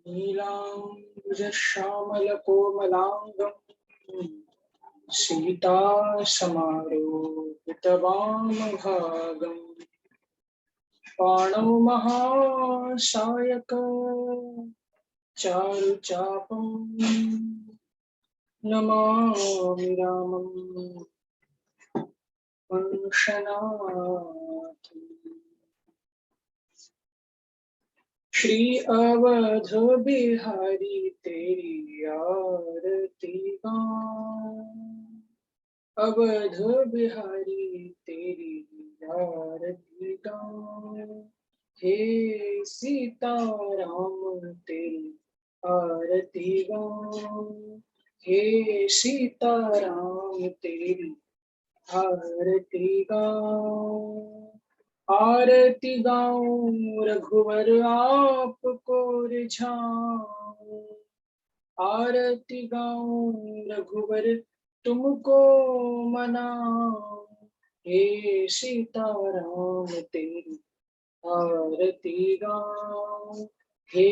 नीलाम्बुजश्यामलकोमलाङ्गम् सीतासमारोपितवामभागम् पाणौ महासायक चारुचापम् नमामि रामम् कंसनाथम्। श्री अवध बिहारी तेरी आरती गाऊं, अवध बिहारी तेरी आरती गाऊं। हे सीताराम तेरी आरती गाऊं, हे सीताराम तेरी आरती गाऊं। आरती गाऊं रघुवर आपको रिझाऊं, आरती गाऊं रघुवर तुमको मनाऊं। हे सीताराम तेरी आरती गाऊं, हे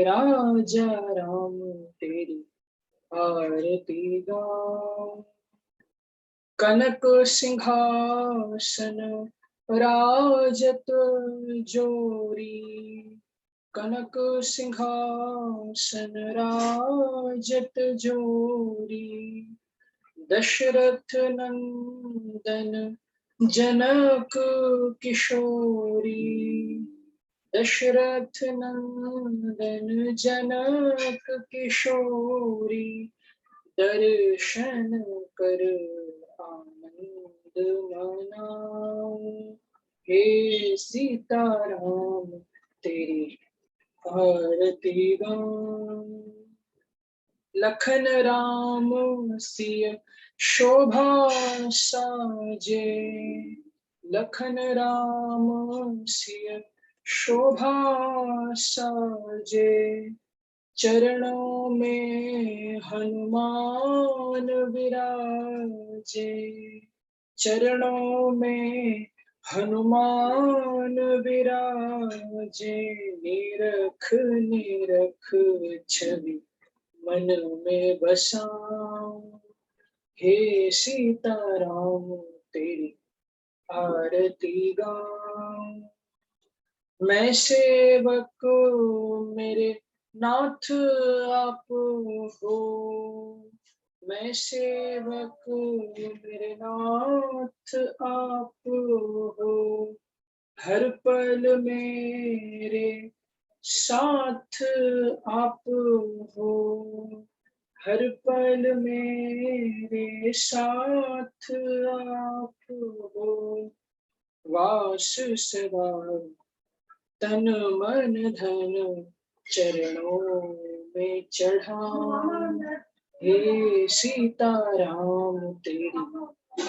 राजा राम तेरी आरती गाऊं। कनक सिंहासन राजत जोरी, कनक सिंहासन राजत जोरी। दशरथ नंदन जनक किशोरी, दशरथ नंदन जनक किशोरी। दर्शन कर आनंद मनाऊं, हे सीताराम तेरी आरती गाऊं। लखन राम सिय शोभा साजे, लखन राम सिय शोभा साजे। चरणों में हनुमान विराजे, चरणों में हनुमान विराजे। निरख निरख छवि मन में बसाऊं, हे सीताराम तेरी आरती गाऊं। मैं सेवक मेरे नाथ आप हो, मैं सेवक मेरे नाथ आप हो। हर पल मेरे साथ आप हो, हर पल मेरे साथ आप हो। वास सदा तन मन धन चरणों में चढ़ाऊं, हे सीताराम तेरी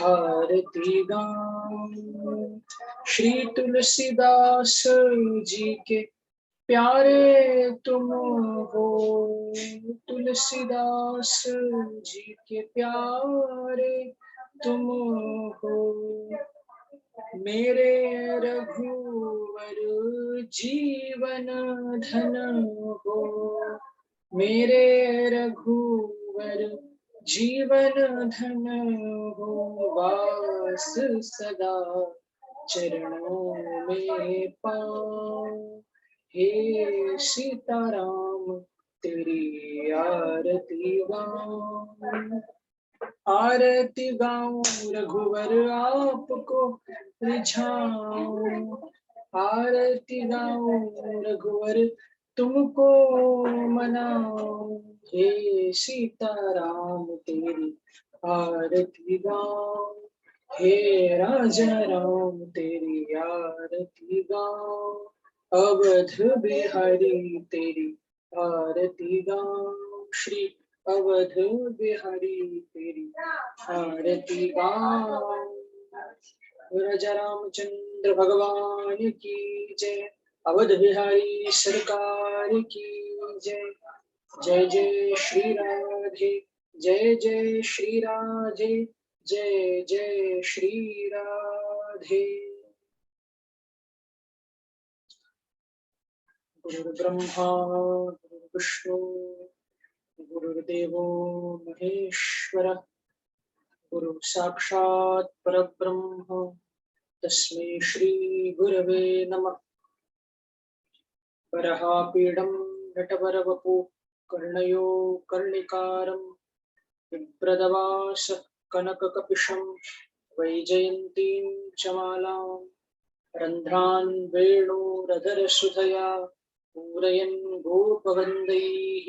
आरती गाऊं। श्री तुलसीदास जी के प्यारे तुम हो, तुलसीदास जी के प्यारे तुम हो। मेरे रघुवर जीवन धन हो, मेरे रघुवर जीवन धन हो। वास सदा चरणों में पाऊं, हे सीताराम तेरी आरती गाऊं। आरती गाऊं रघुवर आपको रिझाऊं, आरती गाऊं रघुवर तुमको मनाऊं। हे सीताराम तेरी आरती गाऊं, हे राजा राम तेरी आरती गाऊं। अवध बिहारी तेरी आरती गाऊं, श्री अवध बिहारी तेरी आरती गाऊं। राजा रामचंद्र भगवान की जय, अवध बिहारी सरकार की जय। जय जय श्री राधे, जय जय श्री राधे, जय जय श्री राधे। गुरु ब्रह्मा विष्णु गुरुर्देवो महेश्वरः गुरु साक्षात् परब्रह्म तस्मै श्री गुरवे नमः। वराहपीडं नटवरवपु कर्णयो कर्णिकारं बिभ्रदवासः कनककपिशं वैजयन्तीं च मालां रन्ध्रान् वेणुरधरसुधया पूरयन् गोपवन्दैः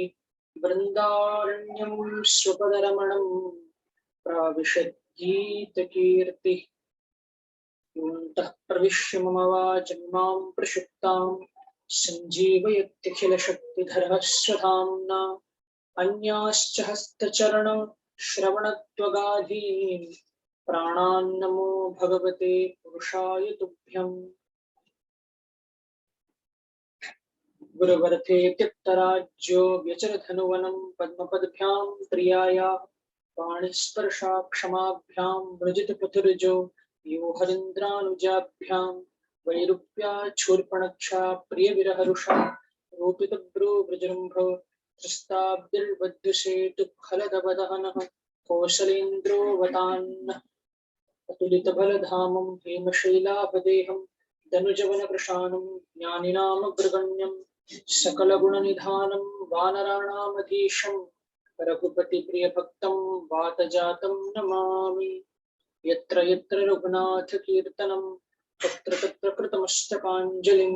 वृन्दारण्यं स्वपदरमणं प्राविशद्गीतकीर्तिः। योऽन्तः प्रविश्य मम वाचमिमां प्रक्षुप्तां सञ्जीवयत्यखिलशक्तिधरः स्वधाम्ना अन्याश्च हस्तचरणश्रवणत्वगाधीन् प्राणान्नमो भगवते पुरुषाय तुभ्यम्। गुरुवर्थे त्यक्तराज्यो व्यचरधनुवनं पद्मपदभ्यां प्रियाया पाणिस्पर्शाक्षमाभ्यां मृजितपथुर्जो यो हरीन्द्रानुजाभ्यां वैरूप्याच्छूर्पणक्षा प्रियविरहरुषा रोपितभ्रो वृजृम्भ त्रिस्ताब्दिर्बद्धसेतुखलदवदहनः कौशलेन्द्रो वतान्नः अतुलितबलधामं हेमशैलाभदेहं दनुजवनकृशानं ज्ञानिनामग्रगण्यं सकलगुणनिधानं वानराणामधीशं रघुपतिप्रियभक्तं वातजातं नमामि। यत्र यत्र रघुनाथकीर्तनं तत्र तत्र कृतमस्तकाञ्जलिं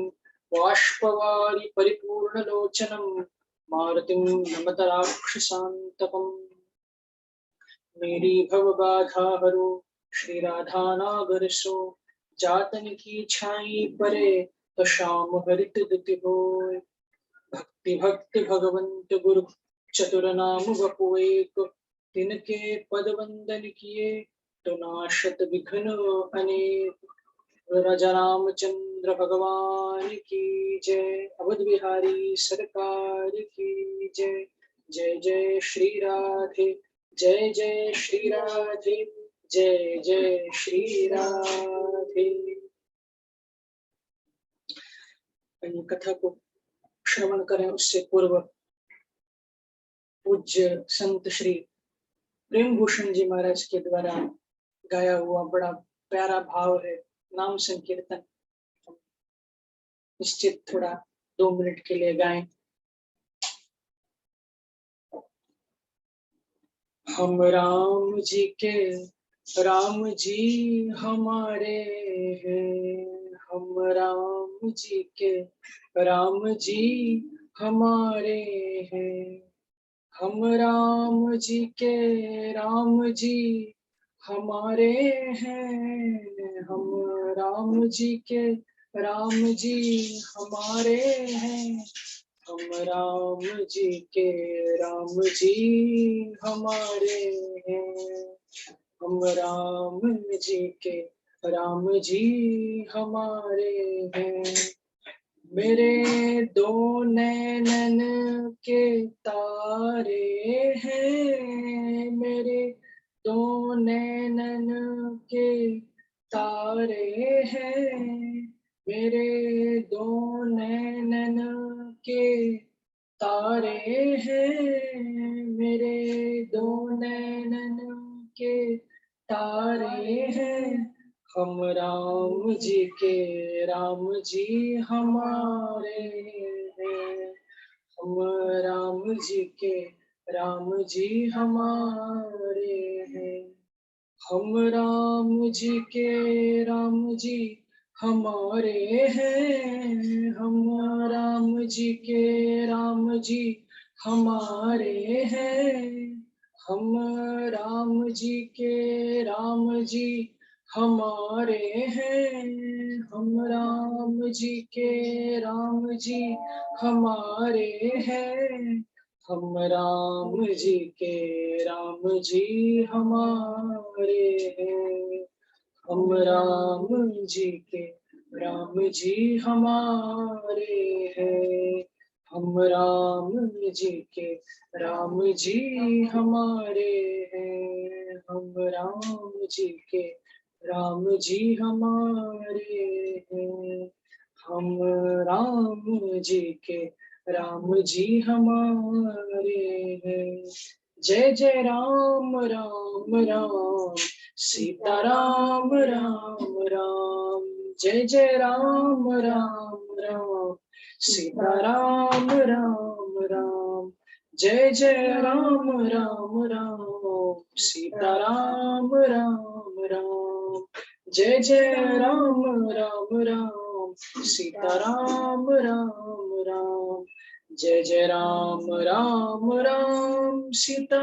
बाष्पवारि परिपूर्णलोचनं मारुतिं नमत राक्षसान्तकम्। मेरी भवबाधा हरो श्री राधा नागर सो जातन की छाई परे तो श्याम हरित दुति होय। भक्ति भक्ति भगवंत गुरु चतुर नाम वपु एक तिनके पद वंदन किए तो नाशत विघ्न अनेक। राजा रामचंद्र भगवान की जय। अवध बिहारी सरकार की जय। जय जय श्री राधे जय जय श्री राधे जय जय श्री राधे। कथा को श्रवण करें उससे पूर्व पूज्य संत श्री प्रेम भूषण जी महाराज के द्वारा गाया हुआ बड़ा प्यारा भाव है नाम संकीर्तन। निश्चित थोड़ा 2 मिनट के लिए गाएं। हम राम जी के राम जी हमारे हैं। हम राम जी के राम जी हमारे हैं। हम राम जी के राम जी हमारे हैं। हम राम जी के राम जी हमारे हैं। हम राम जी के राम जी हमारे हैं। हम राम जी के राम जी हमारे हैं। मेरे दो नैनन के तारे हैं। मेरे दो नैनन के तारे हैं। मेरे दो नैनन के तारे हैं। मेरे दो नैनन के तारे हैं। हम राम जी के राम जी हमारे हैं। हम राम जी के राम जी हमारे हैं। हम राम जी के राम जी हमारे हैं। हम राम जी के राम जी हमारे हैं। हम राम जी के राम जी हमारे हैं। हम राम जी के राम जी हमारे हैं। हम राम जी के राम जी हमारे हैं। हम राम जी के राम जी हमारे हैं। हम राम जी के राम जी हमारे हैं। हम राम जी के राम जी हमारे हैं। हम राम जी के राम जी हमारे हैं। जय जय राम राम राम, सीता राम राम राम। जय जय राम राम राम, सीता राम राम राम। जय जय राम राम राम, सीता राम राम राम। जय जय राम राम राम, सीता राम राम राम। जय जय राम राम राम, सीता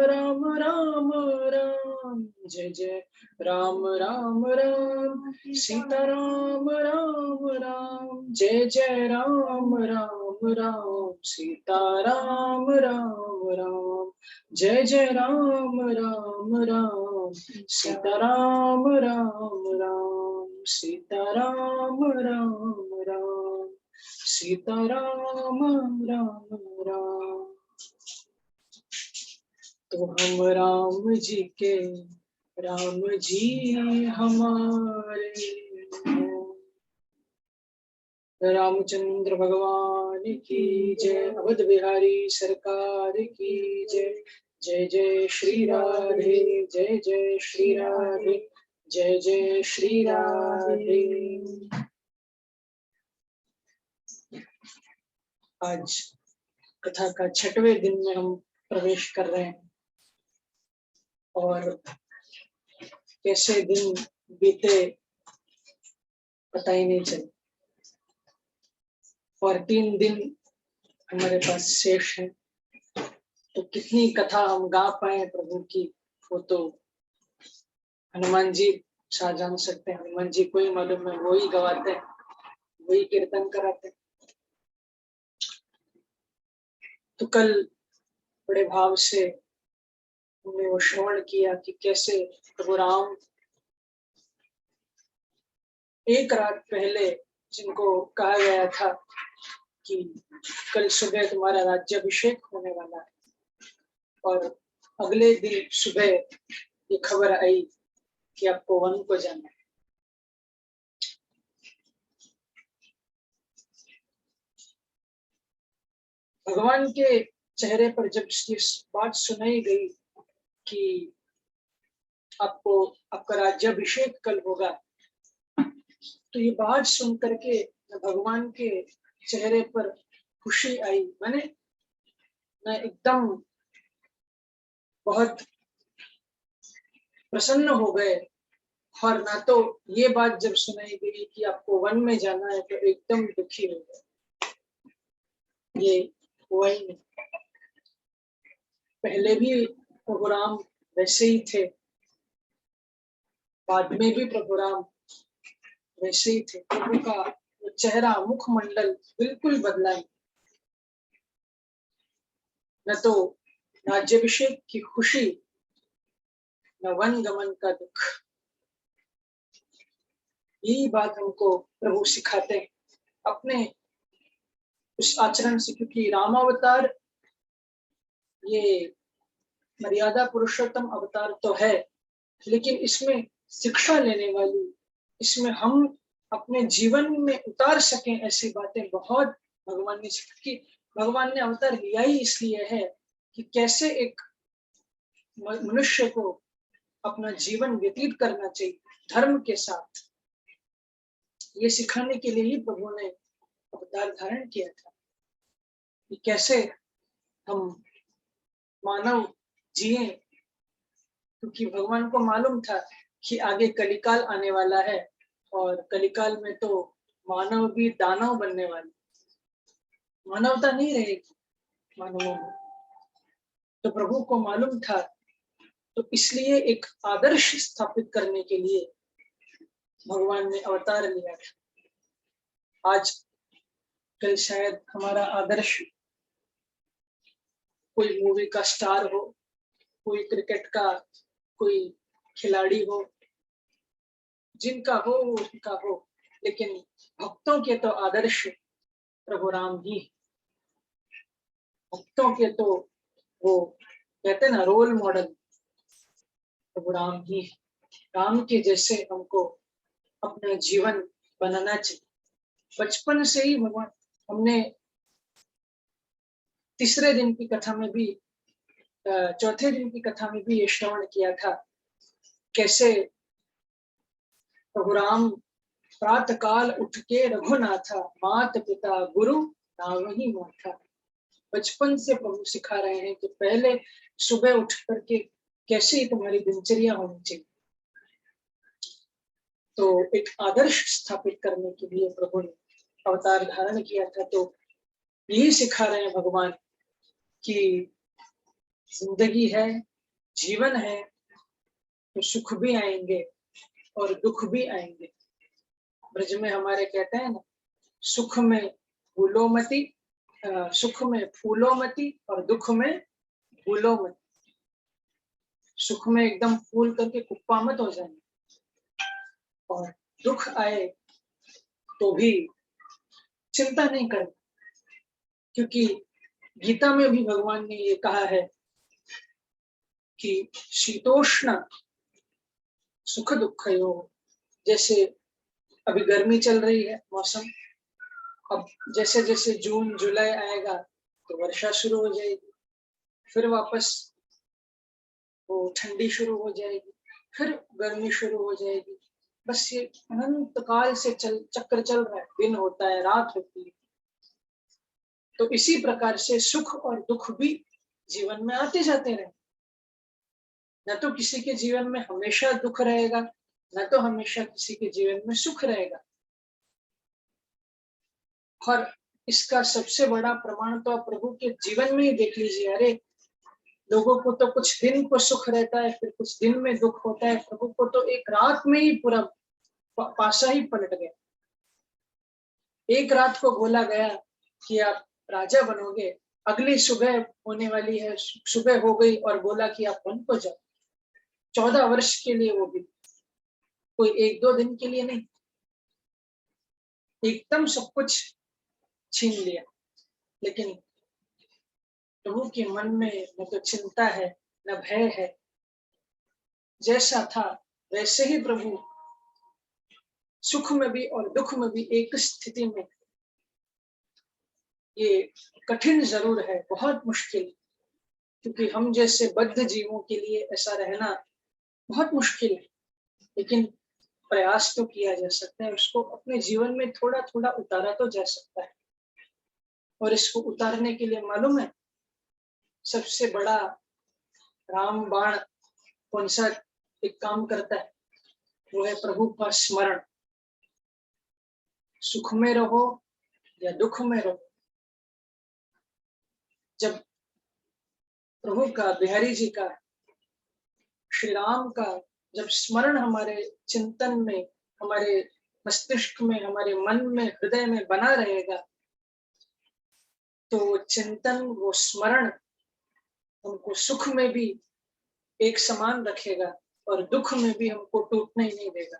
राम राम राम। जय जय राम राम राम, सीता राम राम राम। जय जय राम राम राम, सीता राम राम राम। जय जय राम राम राम, सीता राम राम राम। सीता राम राम राम, सीता राम राम राम। तो हम राम जी के, राम जी हमारे हैं। रामचंद्र भगवान की जय, अवध बिहारी सरकार की जय। जय जय श्री राधे, जय जय श्री राधे, जय जय श्री राधे। आज कथा का 6वें दिन में हम प्रवेश कर रहे हैं और कैसे दिन बीते पता ही नहीं चला। और 3 दिन हमारे पास शेष है, तो कितनी कथा हम गा पाए प्रभु की, वो तो हनुमान जी शाह जान सकते हैं। हनुमान जी को ही मालूम है, वो ही गवाते हैं, वही कीर्तन कराते हैं। तो कल बड़े भाव से हमने वो श्रवण किया कि कैसे प्रभु राम एक रात पहले, जिनको कहा गया था कि कल सुबह तुम्हारा राज्याभिषेक होने वाला है, और अगले दिन सुबह ये खबर आई कि आपको वन को जाना है। भगवान के चेहरे पर जब ये बात सुनाई गई कि आपको आपका राज्याभिषेक कल होगा, तो ये बात सुन करके भगवान के चेहरे पर खुशी आई। मैं एकदम बहुत प्रसन्न हो गए। और ना तो ये बात जब सुनाई गई कि आपको वन में जाना है, तो एकदम दुखी हो गए। ये हुआ ही नहीं। पहले भी प्रभु राम वैसे ही थे, बाद में भी प्रभु राम वैसे ही थे। प्रभु का चेहरा, मुखमंडल बिल्कुल बदला ही। न तो राज्याभिषेक की खुशी, न वन गमन का दुख। यही बात हमको प्रभु सिखाते हैं अपने उस आचरण से, क्योंकि रामावतार ये मर्यादा पुरुषोत्तम अवतार तो है, लेकिन इसमें शिक्षा लेने वाली, इसमें हम अपने जीवन में उतार सकें ऐसी बातें बहुत भगवान ने सिखा। कि भगवान ने अवतार लिया ही इसलिए है कि कैसे एक मनुष्य को अपना जीवन व्यतीत करना चाहिए धर्म के साथ। ये सिखाने के लिए ही प्रभु ने अवतार धारण किया था कि कैसे हम मानव जिए, क्योंकि भगवान को मालूम था कि आगे कलिकाल आने वाला है, और कलिकाल में तो मानव भी दानव बनने वाले, मानवता नहीं रहेगी मानवों में। तो प्रभु को मालूम था, तो इसलिए एक आदर्श स्थापित करने के लिए भगवान ने अवतार लिया था। आज कल शायद हमारा आदर्श कोई मूवी का स्टार हो, कोई क्रिकेट का कोई खिलाड़ी हो, जिनका हो उनका हो, लेकिन भक्तों के तो आदर्श प्रभु राम ही। भक्तों के तो वो कहते ना रोल मॉडल प्रभु राम ही। राम के जैसे हमको अपना जीवन बनाना चाहिए। बचपन से ही भगवान हमने तीसरे दिन की कथा में भी, चौथे दिन की कथा में भी ये श्रवण किया था, कैसे प्रभु राम प्रातः काल उठ के रघुनाथा, मात पिता गुरु नावही माथा। बचपन से प्रभु सिखा रहे हैं कि पहले सुबह उठ करके कैसे तुम्हारी दिनचर्या होनी चाहिए। तो एक आदर्श स्थापित करने के लिए प्रभु ने अवतार धारण किया था। तो यही सिखा रहे हैं भगवान कि जिंदगी है, जीवन है, तो सुख भी आएंगे और दुख भी आएंगे। ब्रज में हमारे कहते हैं ना, सुख में भूलो मती, सुख में फूलो मती और दुख में भूलो मती। सुख में एकदम फूल करके कुप्पा मत हो जाए, और दुख आए तो भी चिंता नहीं करना, क्योंकि गीता में भी भगवान ने ये कहा है कि शीतोष्ण सुख दुख योग। जैसे अभी गर्मी चल रही है मौसम, अब जैसे जैसे जून जुलाई आएगा तो वर्षा शुरू हो जाएगी, फिर वापस वो ठंडी शुरू हो जाएगी, फिर गर्मी शुरू हो जाएगी। बस ये अनंत काल से चक्र चल रहा है, दिन होता है, रात होती है। तो इसी प्रकार से सुख और दुख भी जीवन में आते जाते रहे। न तो किसी के जीवन में हमेशा दुख रहेगा, न तो हमेशा किसी के जीवन में सुख रहेगा। और इसका सबसे बड़ा प्रमाण तो आप प्रभु के जीवन में ही देख लीजिए। अरे लोगों को तो कुछ दिन को सुख रहता है, फिर कुछ दिन में दुख होता है। प्रभु को तो एक रात में ही पूरा पासा ही पलट गया। एक रात को बोला गया कि आप राजा बनोगे, अगली सुबह होने वाली है, सुबह हो गई और बोला कि आप वन को जाओ। 14 वर्ष के लिए, वो भी कोई एक दो दिन के लिए नहीं, एकदम सब कुछ छीन लिया। लेकिन प्रभु के मन में न तो चिंता है, न भय है। जैसा था वैसे ही प्रभु सुख में भी और दुख में भी एक स्थिति में। ये कठिन जरूर है, बहुत मुश्किल, क्योंकि हम जैसे बद्ध जीवों के लिए ऐसा रहना बहुत मुश्किल है। लेकिन प्रयास तो किया जा सकता है, उसको अपने जीवन में थोड़ा थोड़ा उतारा तो जा सकता है। और इसको उतारने के लिए मालूम है सबसे बड़ा राम बाण कौन सा एक काम करता है? वो है प्रभु का स्मरण। सुख में रहो या दुख में रहो, जब प्रभु का, बिहारी जी का, श्री राम का जब स्मरण हमारे चिंतन में, हमारे मस्तिष्क में, हमारे मन में, हृदय में बना रहेगा, तो चिंतन, वो स्मरण हमको सुख में भी एक समान रखेगा और दुख में भी हमको टूटने ही नहीं देगा।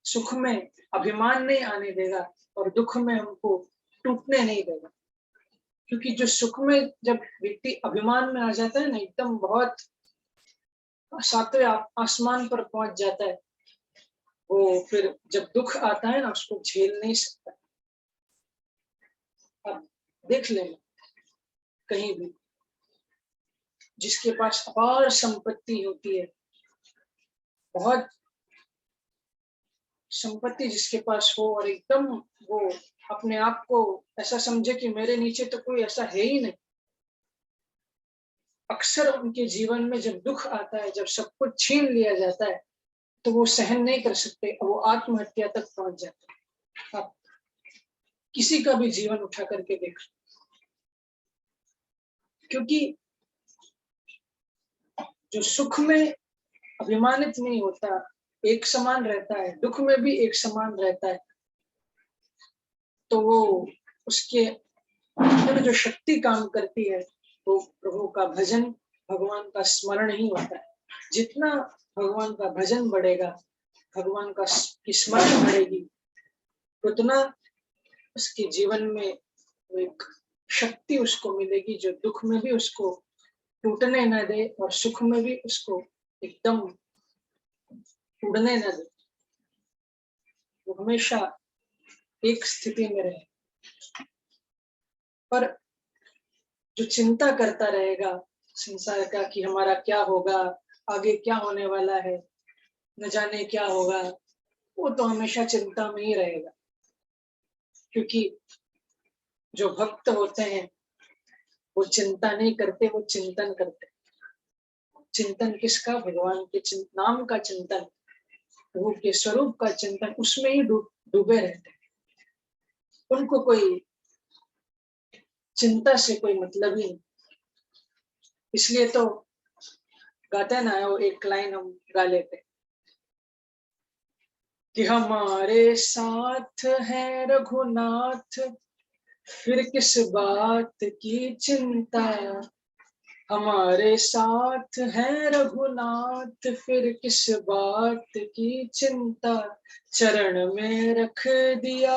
सुख में अभिमान नहीं आने देगा और दुख में हमको टूटने नहीं देगा। क्योंकि जो सुख में जब व्यक्ति अभिमान में आ जाता है ना, एकदम बहुत सातवें आसमान पर पहुंच जाता है, वो फिर जब दुख आता है ना, उसको झेल नहीं सकता। अब देख लेना, कहीं भी जिसके पास अपार संपत्ति होती है, बहुत संपत्ति जिसके पास हो, और एकदम वो अपने आप को ऐसा समझे कि मेरे नीचे तो कोई ऐसा है ही नहीं, अक्सर उनके जीवन में जब दुख आता है, जब सब कुछ छीन लिया जाता है, तो वो सहन नहीं कर सकते, वो आत्महत्या तक पहुंच जाते हैं। आप किसी का भी जीवन उठा करके देख, क्योंकि जो सुख में अभिमानित नहीं होता, एक समान रहता है, दुख में भी एक समान रहता है, तो वो उसके अंदर जो शक्ति काम करती है वो प्रभु का भजन, भगवान का स्मरण ही होता है। जितना भगवान का भजन बढ़ेगा, भगवान का स्मरण बढ़ेगी, उतना उसके जीवन में एक शक्ति उसको मिलेगी जो दुख में भी उसको टूटने न दे और सुख में भी उसको एकदम उड़ने न दे। वो हमेशा एक स्थिति में रहे। पर जो चिंता करता रहेगा संसार का कि हमारा क्या होगा, आगे क्या होने वाला है, न जाने क्या होगा, वो तो हमेशा चिंता में ही रहेगा। क्योंकि जो भक्त होते हैं वो चिंता नहीं करते, वो चिंतन करते। चिंतन किसका? भगवान के नाम का चिंतन, प्रभु के स्वरूप का चिंतन, उसमें ही डूबे रहते हैं। उनको कोई चिंता से कोई मतलब ही नहीं। इसलिए तो गाते ना, वो एक लाइन हम गा लेते कि हमारे साथ है रघुनाथ, फिर किस बात की चिंता। हमारे साथ है रघुनाथ, फिर किस बात की चिंता। चरण में रख दिया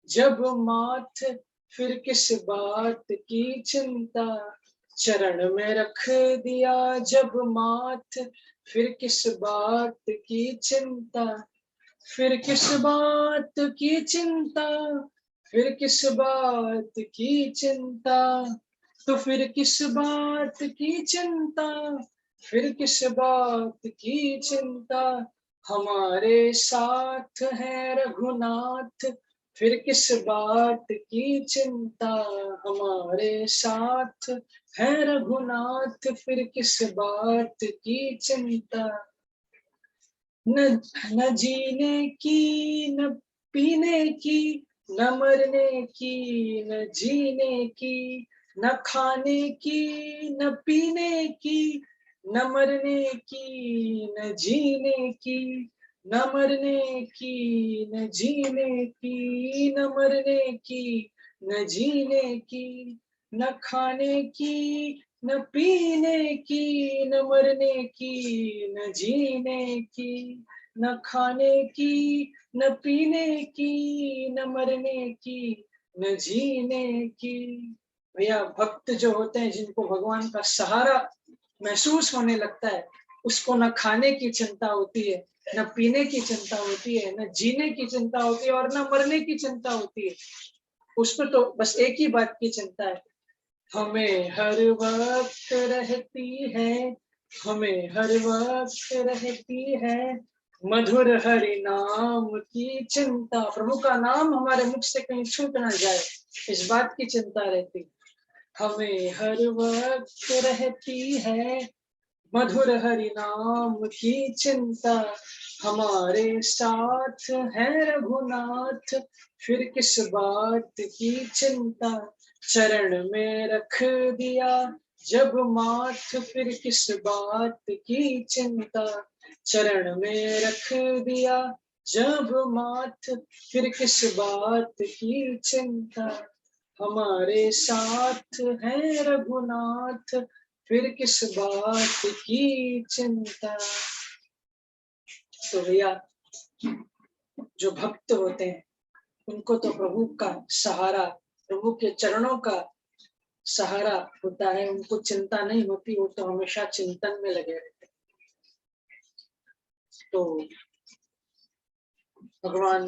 जब माथ, फिर किस बात की चिंता। चरण में रख दिया जब माथ, फिर किस बात की चिंता। फिर किस बात की चिंता, फिर किस बात की चिंता। तो फिर किस बात की चिंता, फिर किस बात की चिंता। हमारे साथ है रघुनाथ, फिर किस बात की चिंता। हमारे साथ है रघुनाथ, फिर किस बात की चिंता। न न जीने की, न पीने की, न मरने की, न जीने की, न खाने की, न पीने की, न मरने की, न जीने की, न मरने की, न जीने की, न मरने की, न जीने की, न खाने की, न पीने की, न मरने की, न जीने की, न खाने की, न पीने की, न मरने की, न जीने की। भैया भक्त जो होते हैं, जिनको भगवान का सहारा महसूस होने लगता है, उसको न खाने की चिंता होती है, न पीने की चिंता होती है, न जीने की चिंता होती है, और न मरने की चिंता होती है। उसको तो बस एक ही बात की चिंता है, हमें हर वक्त रहती है, हमें हर वक्त रहती है मधुर हरि नाम की चिंता। प्रभु का नाम हमारे मुख से कहीं छूट ना जाए, इस बात की चिंता रहती। हमें हर वक्त रहती है मधुर हरि नाम की चिंता। हमारे साथ है रघुनाथ, फिर किस बात की चिंता। चरण में रख दिया जब माथ, फिर किस बात की चिंता। चरण में रख दिया जब माथ, फिर किस बात की चिंता। हमारे साथ है रघुनाथ, फिर किस बात की चिंता। तो भैया जो भक्त होते हैं उनको तो प्रभु का सहारा, प्रभु के चरणों का सहारा होता है, उनको चिंता नहीं होती, वो तो हमेशा चिंतन में लगे रहते हैं। तो भगवान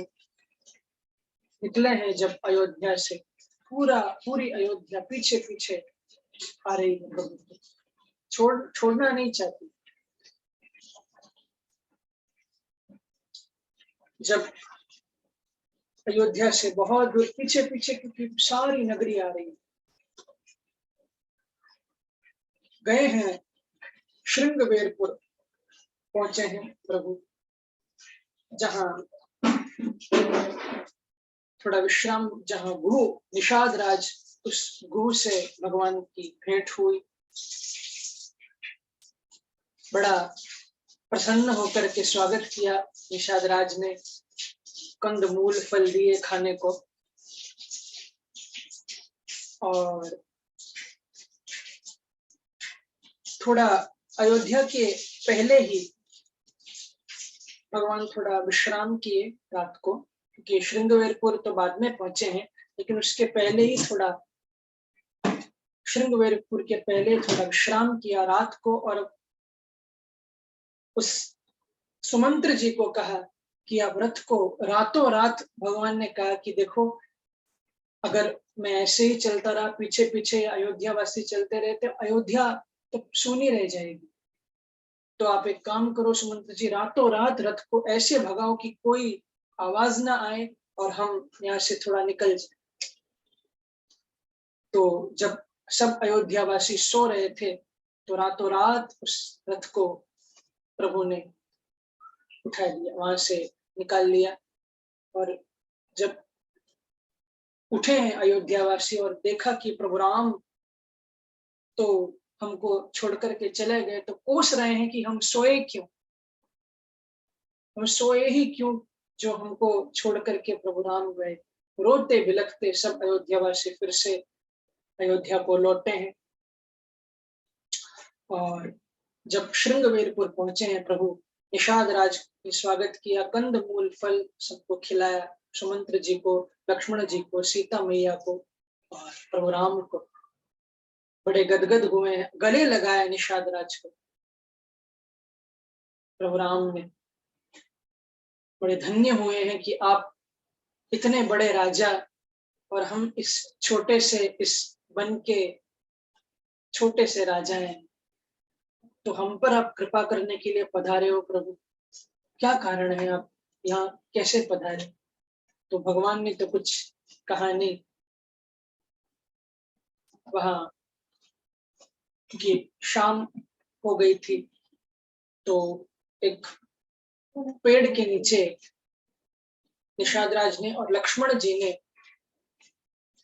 निकले हैं जब अयोध्या से, पूरी अयोध्या पीछे पीछे आ रही है, प्रभु छोड़ना नहीं चाहती। जब अयोध्या से बहुत दूर पीछे पीछे की सारी नगरी आ रही है, गए हैं श्रृंगवेरपुर, पहुंचे हैं प्रभु, जहां थोड़ा विश्राम, जहां गुरु निषाद राज, उस गुरु से भगवान की भेंट हुई। बड़ा प्रसन्न होकर के स्वागत किया निषाद राज ने, कंदमूल फल दिए खाने को, और थोड़ा अयोध्या के पहले ही भगवान थोड़ा विश्राम किए रात को, क्योंकि श्रृंगवेरपुर तो बाद में पहुंचे हैं, लेकिन उसके पहले ही थोड़ा श्रृंगवेरपुर के पहले थोड़ा विश्राम किया रात को, और उस सुमंत्र जी को कहा कि आप रथ को, रातों रात भगवान ने कहा कि देखो अगर मैं ऐसे ही चलता रहा पीछे पीछे, अयोध्या वासी चलते रहते, अयोध्या तो सूनी रह जाएगी। तो आप एक काम करो सुमंत्र जी, रातों रात रथ को ऐसे भगाओ कि कोई आवाज ना आए और हम यहाँ से थोड़ा निकल जाए। तो जब सब अयोध्यावासी सो रहे थे तो रातों रात उस रथ को प्रभु ने उठा लिया, वहां से निकाल लिया। और जब उठे हैं अयोध्यावासी और देखा कि प्रभु राम तो हमको छोड़ करके चले गए, तो कोस रहे हैं कि हम सोए क्यों, हम सोए ही क्यों जो हमको छोड़ करके प्रभु राम गए। रोते बिलखते सब अयोध्यावासी फिर से अयोध्या को लौटे हैं। और जब श्रृंगवेरपुर पहुंचे हैं प्रभु, निषाद राज ने स्वागत किया, कंद मूल फल सबको खिलाया, सुमंत्र जी को, लक्ष्मण जी को, सीता मैया को और प्रभु राम को। बड़े गदगद हुए हैं, गले लगाया निषाद राज को प्रभु राम ने। बड़े धन्य हुए हैं कि आप इतने बड़े राजा और हम इस छोटे से, इस वन के छोटे से राजा हैं, तो हम पर आप कृपा करने के लिए पधारे हो प्रभु। क्या कारण है, आप यहाँ कैसे पधारे? तो भगवान ने तो कुछ कहा नहीं। वहां क्योंकि शाम हो गई थी तो एक पेड़ के नीचे निषाद राज ने और लक्ष्मण जी ने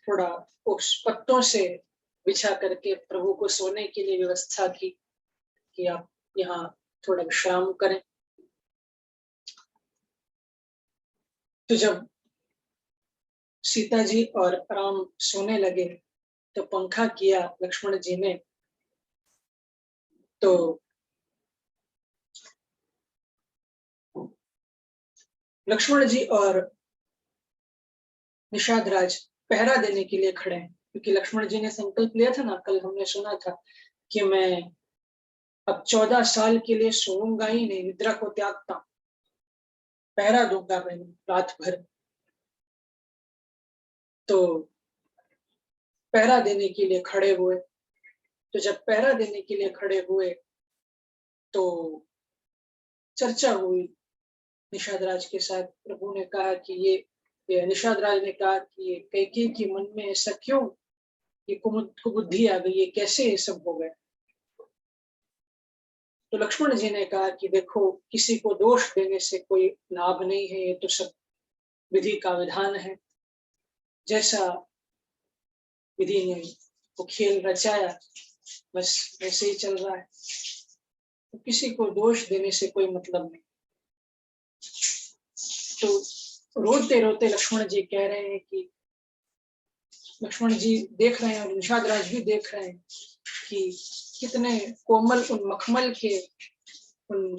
थोड़ा उस पत्तों से बिछा करके प्रभु को सोने के लिए व्यवस्था की कि आप यहाँ थोड़ा विश्राम करें। तो जब सीता जी और राम सोने लगे तो पंखा किया लक्ष्मण जी ने, तो लक्ष्मण जी और निषाद राज पहरा देने के लिए खड़े हैं, क्योंकि लक्ष्मण जी ने संकल्प लिया था ना, कल हमने सुना था कि मैं अब 14 साल के लिए सोऊंगा ही नहीं, निद्रा को त्यागता हूं, पहरा दूंगा मैं रात भर। तो पहरा देने के लिए खड़े हुए। तो जब पहरा देने के लिए खड़े हुए तो चर्चा हुई निषाद राज के साथ। प्रभु ने कहा कि ये निषाद राज ने कहा कि ये कैकेयी के मन में ऐसा क्यों, ये कुबुद्धि आ गई, ये कैसे ये सब हो गया? तो लक्ष्मण जी ने कहा कि देखो, किसी को दोष देने से कोई लाभ नहीं है, ये तो सब विधि का विधान है, जैसा विधि ने वो खेल रचाया बस वैसे ही चल रहा है, तो किसी को दोष देने से कोई मतलब नहीं। तो रोते रोते लक्ष्मण जी कह रहे हैं कि लक्ष्मण जी देख रहे हैं और निषाद राज भी देख रहे हैं कि कितने कोमल उन मखमल के उन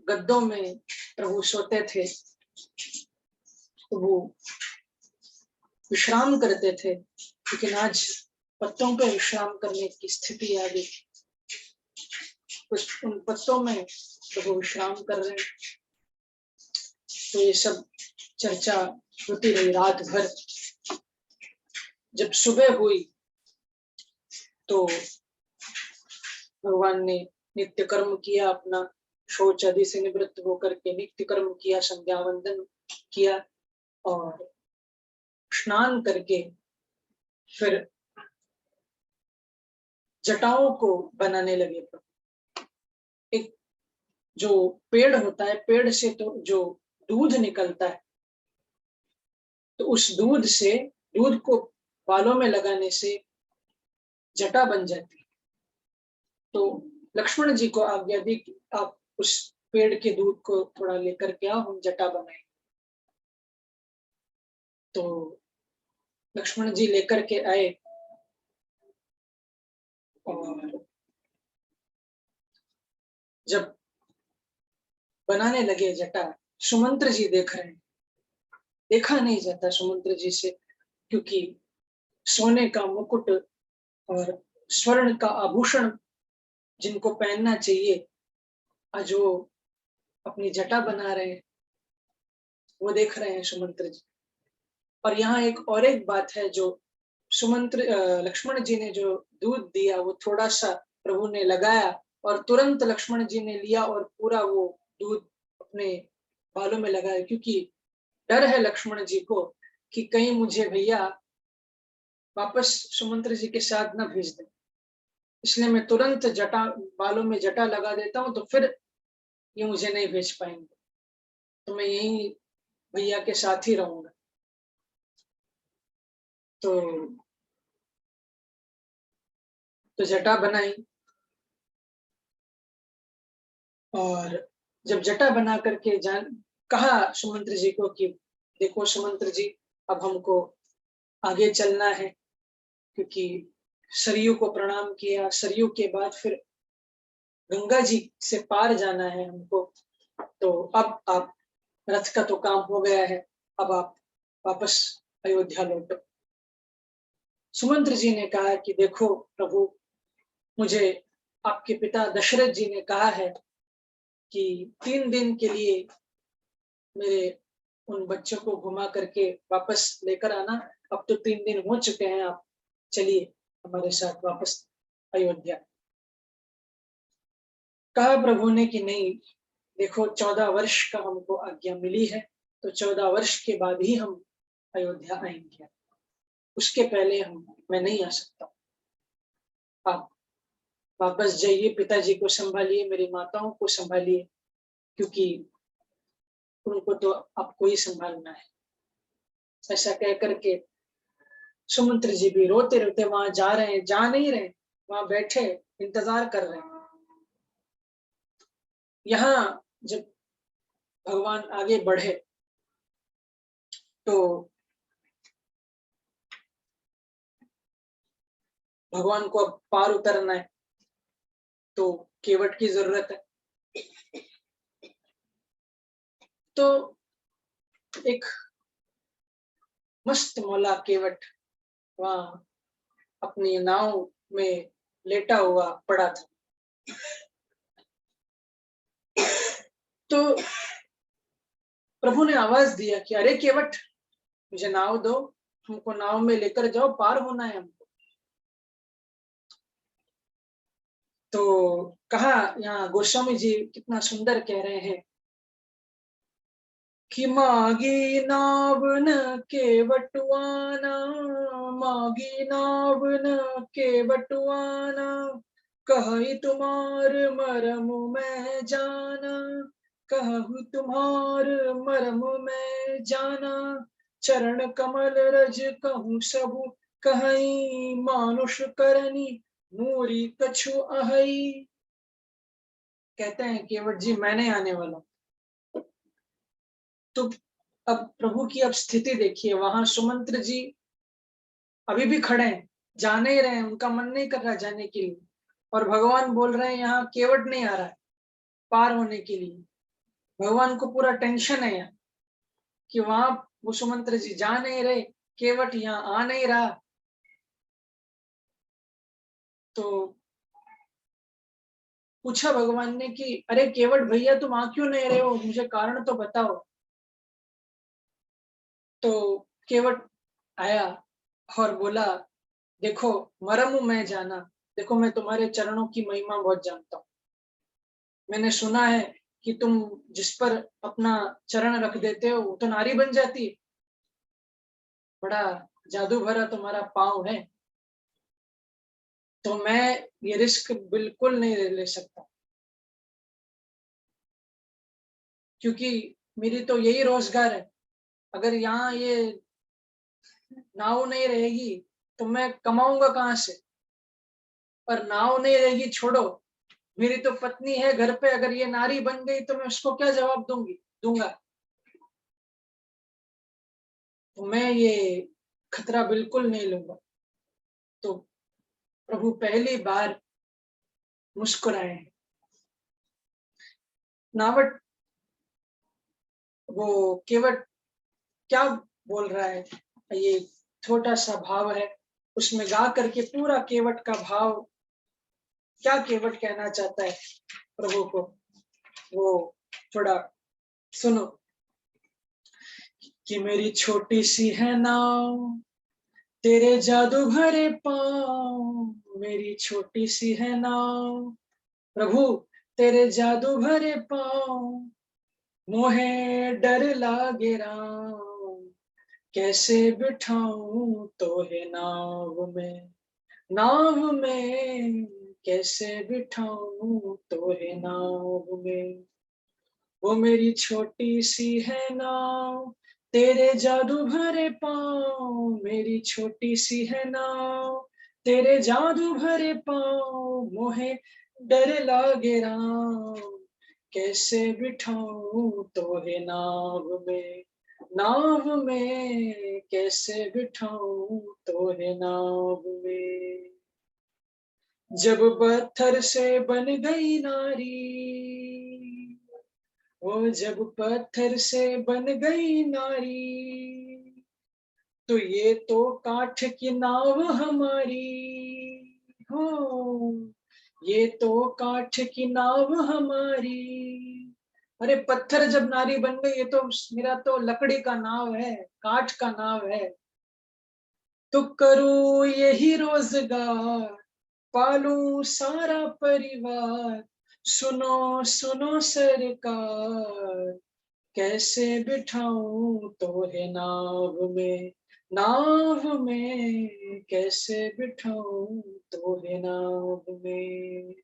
गद्दों में प्रभु सोते थे, तो वो विश्राम करते थे, लेकिन आज पत्तों पे विश्राम करने की स्थिति आ गई। कुछ उन पत्तों में प्रभु विश्राम कर रहे हैं। तो ये सब चर्चा होती रही रात भर। जब सुबह हुई तो भगवान ने नित्य कर्म किया, अपना शौच आदि से निवृत्त होकर के नित्य कर्म किया, संध्या वंदन किया और स्नान करके फिर जटाओं को बनाने लगे। एक जो पेड़ होता है, पेड़ से तो जो दूध निकलता है, तो उस दूध से, दूध को बालों में लगाने से जटा बन जाती है। तो लक्ष्मण जी को आज्ञा दी कि आप उस पेड़ के दूध को थोड़ा लेकर के आओ, हम जटा बनाए। तो लक्ष्मण जी लेकर के आए और जब बनाने लगे जटा, सुमंत्र जी देख रहे हैं। देखा नहीं जाता सुमंत्र जी से, क्योंकि सोने का मुकुट और स्वर्ण का आभूषण जिनको पहनना चाहिए, आज वो अपनी जटा बना रहे हैं, वो देख रहे हैं सुमंत्र जी। और यहाँ एक बात है, जो सुमंत्र लक्ष्मण जी ने जो दूध दिया वो थोड़ा सा प्रभु ने लगाया और तुरंत लक्ष्मण जी ने लिया और पूरा वो दूध अपने बालों में लगाया, क्योंकि डर है लक्ष्मण जी को कि कहीं मुझे भैया वापस सुमंत्र जी के साथ न भेज दे, इसलिए मैं तुरंत बालों में जटा लगा देता हूँ, तो फिर ये मुझे नहीं भेज पाएंगे, तो मैं यही भैया के साथ ही रहूंगा। तो जटा बनाई, और जब जटा बना करके कहा सुमंत्र जी को कि देखो सुमंत्र जी, अब हमको आगे चलना है, क्योंकि सरयू को प्रणाम किया, सरयू के बाद फिर गंगा जी से पार जाना है हमको, तो अब आप, रथ का तो काम हो गया है, अब आप वापस अयोध्या लौटो। सुमंत्र जी ने कहा कि देखो प्रभु, मुझे आपके पिता दशरथ जी ने कहा है कि 3 दिन के लिए मेरे उन बच्चों को घुमा करके वापस लेकर आना। अब तो 3 दिन हो चुके हैं, आप चलिए हमारे साथ वापस अयोध्या। कहा प्रभु ने कि नहीं, देखो 14 वर्ष का हमको आज्ञा मिली है, तो 14 वर्ष के बाद ही हम अयोध्या आएंगे, उसके पहले मैं नहीं आ सकता। आप वापस जाइए, पिताजी को संभालिए, मेरी माताओं को संभालिए, क्योंकि उनको तो आपको ही संभालना है। ऐसा कह करके सुमंत्र जी भी रोते रोते वहां जा रहे हैं, जा नहीं रहे, वहां बैठे इंतजार कर रहे हैं। यहाँ जब भगवान आगे बढ़े तो भगवान को अब पार उतरना है, तो केवट की जरूरत है। तो एक मस्त मौला केवट वहां अपनी नाव में लेटा हुआ पड़ा था। तो प्रभु ने आवाज दिया कि अरे केवट, मुझे नाव दो, हमको नाव में लेकर जाओ, पार होना है हमको। तो कहा, यहाँ गोस्वामी जी कितना सुंदर कह रहे हैं कि मागी नावन केवटवाना, मागी नावन केवटवाना, कही तुम्हार मरम मैं जाना, कहु तुम्हार मरम मैं जाना, चरण कमल रज कहूँ सबु कहीं, मानुष करनी मूरी कछु अहई। कहते हैं केवट जी, मैं नहीं आने वाला। तो अब प्रभु की अब स्थिति देखिए, वहां सुमंत्र जी अभी भी खड़े हैं, जाने ही रहे हैं, उनका मन नहीं कर रहा जाने के लिए, और भगवान बोल रहे हैं यहाँ केवट नहीं आ रहा है पार होने के लिए। भगवान को पूरा टेंशन है यहाँ कि वहां वो सुमंत्र जी जा नहीं रहे, केवट यहाँ आ नहीं रहा। तो पूछा भगवान ने कि अरे केवट भैया, तुम आ क्यों नहीं रहे हो, मुझे कारण तो बताओ। तो केवट आया और बोला, देखो मरम मैं जाना, देखो मैं तुम्हारे चरणों की महिमा बहुत जानता हूँ। मैंने सुना है कि तुम जिस पर अपना चरण रख देते हो वो तो नारी बन जाती है, बड़ा जादू भरा तुम्हारा पाँव है, तो मैं ये रिस्क बिल्कुल नहीं ले सकता, क्योंकि मेरी तो यही रोजगार है। अगर यहाँ ये नाव नहीं रहेगी तो मैं कमाऊंगा कहाँ से, और नाव नहीं रहेगी छोड़ो, मेरी तो पत्नी है घर पे, अगर ये नारी बन गई तो मैं उसको क्या जवाब दूंगा। तो मैं ये खतरा बिल्कुल नहीं लूंगा। तो प्रभु पहली बार मुस्कुराए। नावट वो केवट क्या बोल रहा है, ये छोटा सा भाव है, उसमें गा करके पूरा केवट का भाव, क्या केवट कहना चाहता है प्रभु को, वो थोड़ा सुनो। कि मेरी छोटी सी है नाव, तेरे जादू भरे पाँव। मेरी छोटी सी है नाव प्रभु, तेरे जादू भरे पाँव। मोहे डर लागे राम, कैसे बिठाऊं तोहे नाव में। नाव में कैसे बिठाऊं तोहे नाव में। वो मेरी छोटी सी है नाव, तेरे जादू भरे पाँव। मेरी छोटी सी है नाव, तेरे जादू भरे पाँव। मोहे डर लागे राम, कैसे बिठाऊं तोहे नाव में। नाव में कैसे बिठाऊं तोहे नाव में। जब पत्थर से बन गई नारी, वो जब पत्थर से बन गई नारी, तो ये तो काठ की नाव हमारी। हो, ये तो काठ की नाव हमारी। अरे पत्थर जब नारी बन गई, ये तो मेरा तो लकड़ी का नाव है, काठ का नाव है। तो करूं यही रोजगार, पालूं सारा परिवार। सुनो सुनो सरकार, कैसे बिठाऊं तोहे नाव में। नाव में कैसे बिठाऊं तोहे नाव में।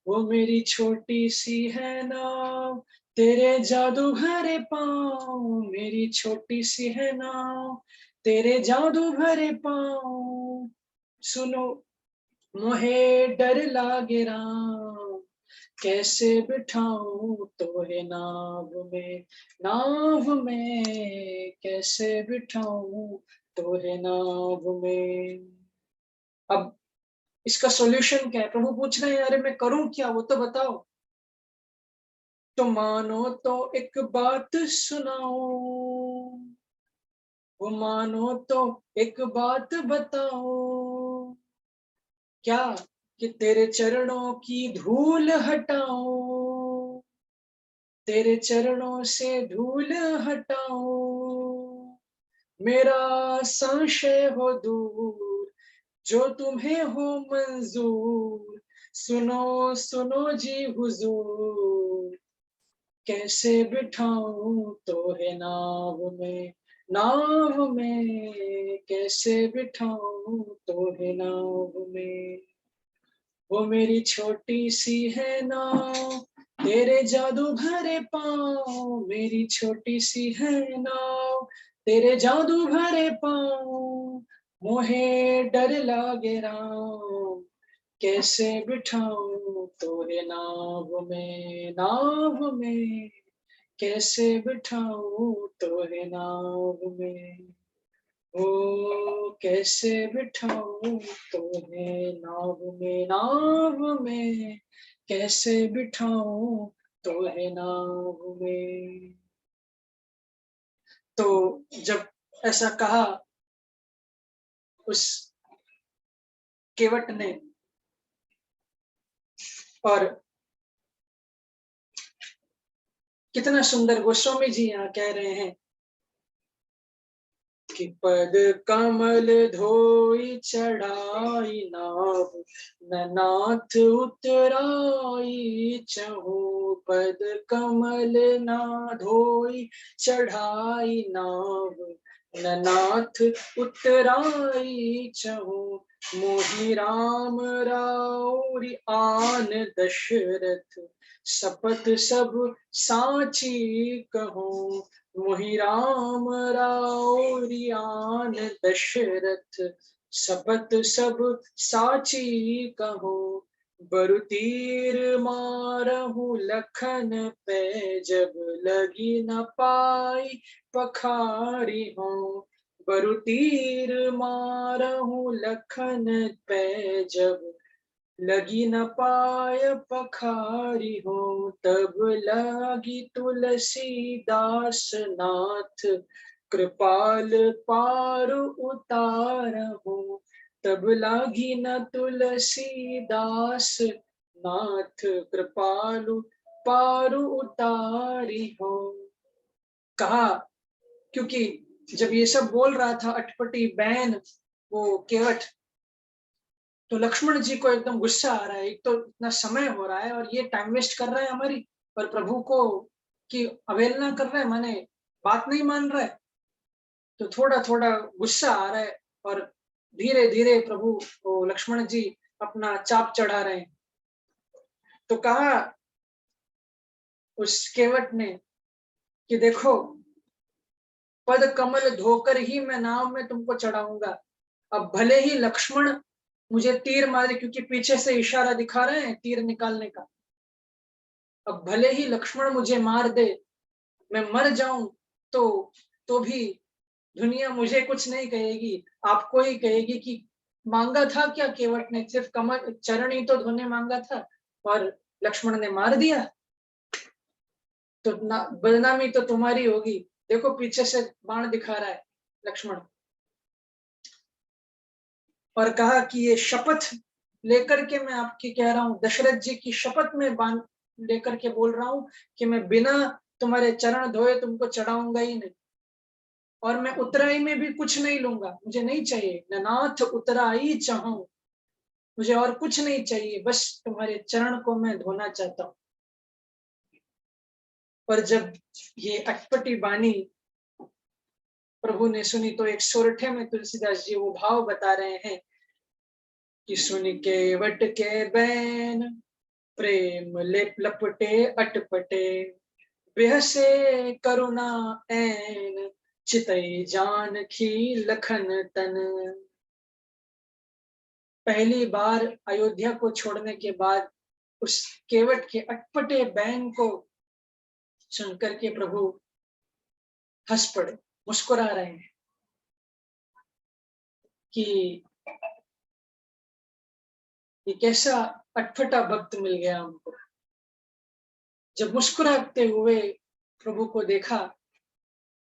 वो मेरी छोटी सी है नाव, तेरे जादू भरे पाँव। मेरी छोटी सी है नाव, तेरे जादू भरे पाँव। सुनो मोहे डर लागे राम, कैसे बिठाऊं तोहे नाव में। नाव में कैसे बिठाऊं तोहे नाव में। अब इसका सॉल्यूशन क्या है? प्रभु पूछ रहे हैं, अरे मैं करूं क्या, वो तो बताओ। तो मानो तो एक बात सुनाओ, वो मानो तो एक बात बताओ। क्या? कि तेरे चरणों की धूल हटाओ, तेरे चरणों से धूल हटाओ। मेरा संशय हो दूर, जो तुम्हें हो मंजूर। सुनो सुनो जी हुजूर, कैसे बिठाऊं तोहे नाव में। नाव में कैसे बिठाऊं तोहे नाव में। वो मेरी छोटी सी है नाव, तेरे जादू भरे पाँव। मेरी छोटी सी है नाव, तेरे जादू भरे पाँव। मोहे डर लागे राम, कैसे बिठाऊं तोहे नाव में। नाव में कैसे बिठाऊं तोहे नाव में। ओ कैसे बिठाऊं तोहे नाव में। नाव में कैसे बिठाऊं तोहे नाव में। तो जब ऐसा कहा उस केवट ने, और कितना सुंदर गोस्वामी जी यहाँ कह रहे हैं कि पद कमल धोई चढ़ाई नाव, ननाथ उतराई चहु। पद कमल ना धोई चढ़ाई नाव, ननाथ उतराई चहु। मोहि राम राउरी आन दशरथ, शपथ सब साची कहूँ। मोहि राम राउरियान दशरथ, शपथ सब साची कहूँ। बरु तीर मारहु लखन पे, जब लगी न पाई पखारी हूँ। बरु तीर मारहु लखन पे, जब लगी न पाय पखारी हो। तब लगी तुलसीदास नाथ, कृपाल पार उतार हो। तब लागी न तुलसीदास नाथ, कृपालु पार उतारी हो। कहा क्योंकि जब ये सब बोल रहा था अटपटी बहन वो केवट, तो लक्ष्मण जी को एकदम गुस्सा आ रहा है। एक तो इतना समय हो रहा है और ये टाइम वेस्ट कर रहा है हमारी, और प्रभु को की अवहेलना कर रहा है, माने बात नहीं मान रहा है। तो थोड़ा थोड़ा गुस्सा आ रहा है और धीरे धीरे प्रभु को लक्ष्मण जी अपना चाप चढ़ा रहे हैं। तो कहा उस केवट ने कि देखो, पद कमल धोकर ही मैं नाव में तुमको चढ़ाऊंगा। अब भले ही लक्ष्मण मुझे तीर मारे, क्योंकि पीछे से इशारा दिखा रहे हैं तीर निकालने का। अब भले ही लक्ष्मण मुझे मार दे, मैं मर जाऊं, तो भी दुनिया मुझे कुछ नहीं कहेगी, आपको ही कहेगी कि मांगा था क्या केवट ने, सिर्फ कमल चरण ही तो धोने मांगा था और लक्ष्मण ने मार दिया, तो बदनामी तो तुम्हारी होगी। देखो पीछे से बाण दिखा रहा है लक्ष्मण। और कहा कि ये शपथ लेकर के मैं आपकी कह रहा हूं, दशरथ जी की शपथ में बाण लेकर के बोल रहा हूं कि मैं बिना तुम्हारे चरण धोए तुमको चढ़ाऊंगा ही नहीं, और मैं उतराई में भी कुछ नहीं लूंगा, मुझे नहीं चाहिए। ननाथ उतराई चाहूं, मुझे और कुछ नहीं चाहिए, बस तुम्हारे चरण को मैं धोना चाहता हूं। पर जब ये अटपटी बानी प्रभु ने सुनी, तो एक सोरठे में तुलसीदास जी वो भाव बता रहे हैं कि सुन के वट के बैन प्रेम लेप लपटे अटपटे, बेहसे करुणा ऐन चितई जान की लखन तन। पहली बार अयोध्या को छोड़ने के बाद उस केवट के अटपटे बैन को सुनकर के प्रभु हंस पड़े, मुस्कुरा रहे हैं कि ये कैसा अटपटा भक्त मिल गया हमको। जब मुस्कुराते हुए प्रभु को देखा,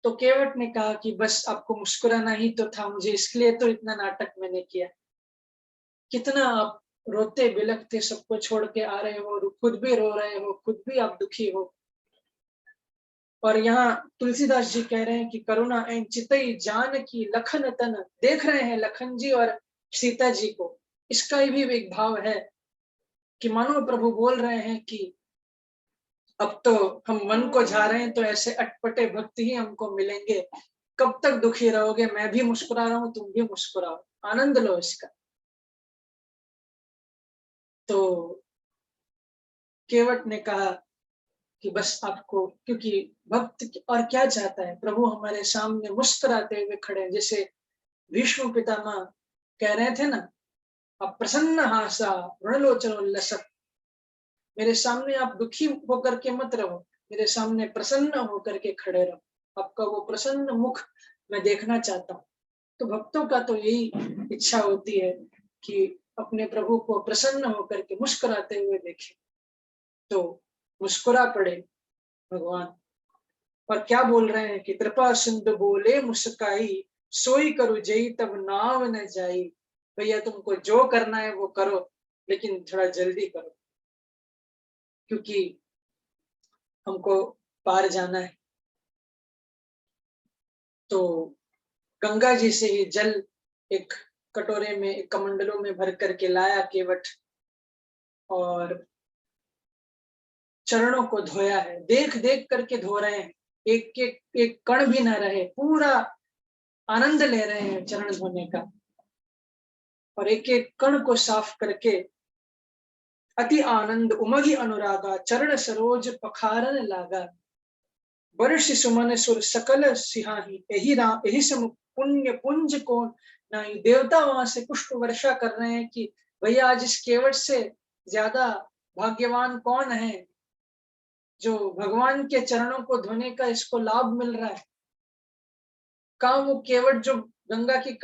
तो केवट ने कहा कि बस आपको मुस्कुराना ही तो था, मुझे इसलिए तो इतना नाटक मैंने किया। कितना आप रोते बिलखते सबको छोड़ के आ रहे हो, खुद भी रो रहे हो, खुद भी आप दुखी हो। और यहाँ तुलसीदास जी कह रहे हैं कि करुणा एन चितई जान की लखन तन, देख रहे हैं लखन जी और सीता जी को। इसका भी एक भाव है कि मानो प्रभु बोल रहे हैं कि अब तो हम मन को जा रहे हैं, तो ऐसे अटपटे भक्त ही हमको मिलेंगे। कब तक दुखी रहोगे, मैं भी मुस्कुरा रहा हूं, तुम भी मुस्कुराओ, आनंद लो इसका। तो केवट ने कहा कि बस आपको, क्योंकि भक्त और क्या चाहता है, प्रभु हमारे सामने मुस्कुराते हुए खड़े हैं। जैसे भीष्म पितामह कह रहे थे ना, अब प्रसन्न हासा रणलोचनोल्लसत्, मेरे सामने आप दुखी होकर के मत रहो, मेरे सामने प्रसन्न होकर के खड़े रहो, आपका वो प्रसन्न मुख मैं देखना चाहता हूँ। तो भक्तों का तो यही इच्छा होती है कि अपने प्रभु को प्रसन्न होकर के मुस्कुराते हुए देखें। तो मुस्कुरा पड़े भगवान, और क्या बोल रहे हैं कि कृपा सिंधु बोले मुस्काई, सोई करो जई तब नाव न जाई। भैया तुमको जो करना है वो करो, लेकिन थोड़ा जल्दी करो, क्योंकि हमको पार जाना है। तो गंगा जी से ही जल एक कटोरे में, एक कमंडलों में भर करके लाया केवट, और चरणों को धोया है। देख देख करके धो रहे हैं, एक एक एक कण भी ना रहे, पूरा आनंद ले रहे हैं चरण धोने का। और एक एक कण को साफ करके अति आनंद उमगी अनुरागा, चरण सरोज पखारन लागा। वर्ष सुमन सुर सकल सिहाही, यही राम यही सम पुण्य पुंज को नहीं। देवता वहां से पुष्प वर्षा कर रहे हैं कि भैया आज इस केवट से ज्यादा भाग्यवान कौन है, जो भगवान के चरणों को धोने का इसको लाभ मिल रहा है। कहा वो केवट जो गंगा की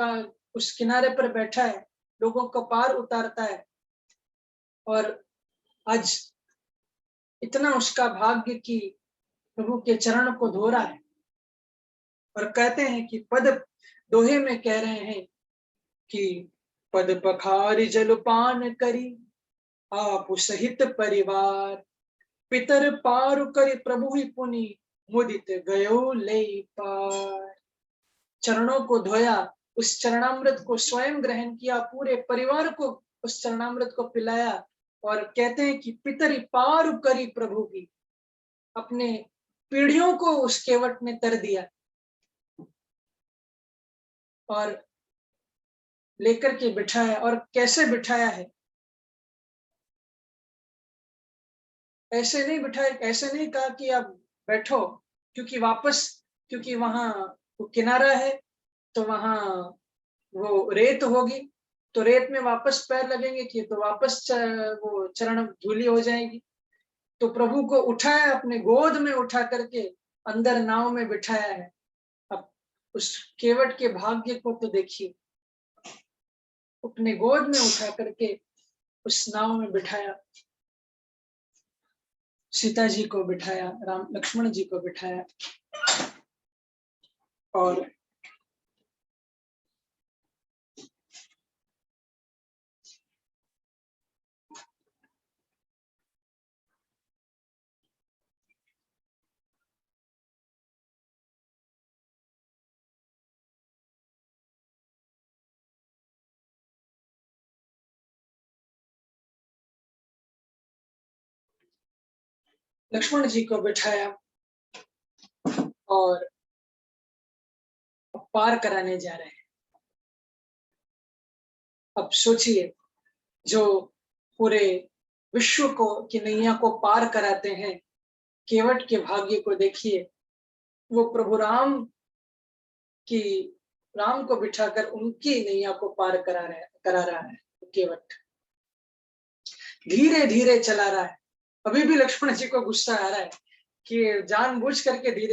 उस किनारे पर बैठा है, लोगों को पार उतारता है, और आज इतना उसका भाग्य कि प्रभु के चरण को धो रहा है। और कहते हैं कि पद दोहे में कह रहे हैं कि पद पखारी जलपान करी, आप सहित परिवार, पितर पार करी प्रभु ही पुनि, मुदित गयो ले पार। चरणों को धोया, उस चरणामृत को स्वयं ग्रहण किया, पूरे परिवार को उस चरणामृत को पिलाया। और कहते हैं कि पितरी पार करी प्रभु की, अपने पीढ़ियों को उस केवट ने तर दिया और लेकर के बिठाया। और कैसे बिठाया है, ऐसे नहीं बिठाया, ऐसे नहीं कहा कि आप बैठो, क्योंकि वहां वो किनारा है, तो वहां वो रेत होगी, तो रेत में वापस पैर लगेंगे कि तो वापस वो चरण धूली हो जाएगी। तो प्रभु को उठाया, अपने गोद में उठा करके अंदर नाव में बिठाया है। अब उस केवट के भाग्य को तो देखिए, अपने गोद में उठा करके उस नाव में बिठाया, सीता जी को बिठाया, राम लक्ष्मण जी को बिठाया। और लक्ष्मण जी को बिठाया और पार कराने जा रहे हैं। अब सोचिए, जो पूरे विश्व को की नैया को पार कराते हैं, केवट के भाग्य को देखिए, वो प्रभु राम की, राम को बिठाकर उनकी नैया को पार करा रहा है केवट। धीरे धीरे चला रहा है। अभी भी लक्ष्मण जी को गुस्सा आ रहा है कि जानबूझ करके धीरे